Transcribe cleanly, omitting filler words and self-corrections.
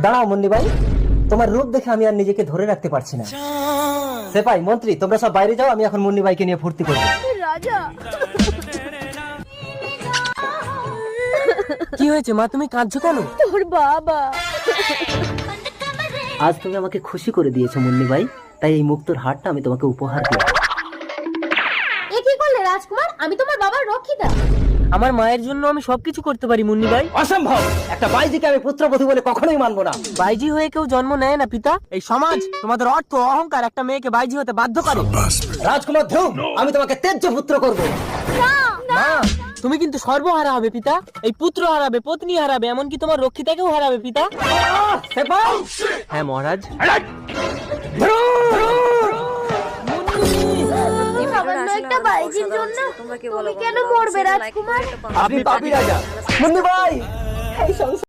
দাঁড়াও মুন্নি ভাই, তোমার রূপ দেখে আমি আর নিজেকে ধরে রাখতে পারছি না। সেপাই মন্ত্রী তোমরা সব বাইরে যাও, আমি এখন মুন্নি ভাইকে নিয়ে ফুর্তি করবো। রাজা কি হয়েছে মা, তুমি কাঁদছো কেন? তোর বাবা আজ তুমি আমাকে খুশি করে দিয়েছো মুন্নি ভাই, তাই এই মুক্তোর হারটা আমি তোমাকে উপহার দিই। এ কি করলে রাজকুমার? আমি তোমার বাবার রক্ষিতা। আমার মায়ের জন্য আমি সবকিছু করতে পারি মুন্নি ভাই। অসম্ভব, একটা বাইজিকে আমি পুত্রবধূ বলে কখনোই মানবো না। বাইজি হয়ে কেউ জন্ম নেয় না পিতা। এই সমাজ, তোমাদের অর্থ অহংকার একটা মেয়েকে বাইজি হতে বাধ্য করে। রাজকুমার ধ্রুব, আমি তোমাকে তেজ্য পুত্র করবো। মা, তুমি কিন্তু সর্বহারা হবে পিতা। এই পুত্র হারাবে, পত্নী হারাবে, এমনকি তোমার রক্ষিতাকেও হারাবে পিতা। সেপাই হ্যাঁ মহারাজ। সামান্য একটা বাইজির জন্য তুমি কেন মরবে রাজকুমার? আপনি পাপী রাজা মুন্নি ভাই। এই সংসার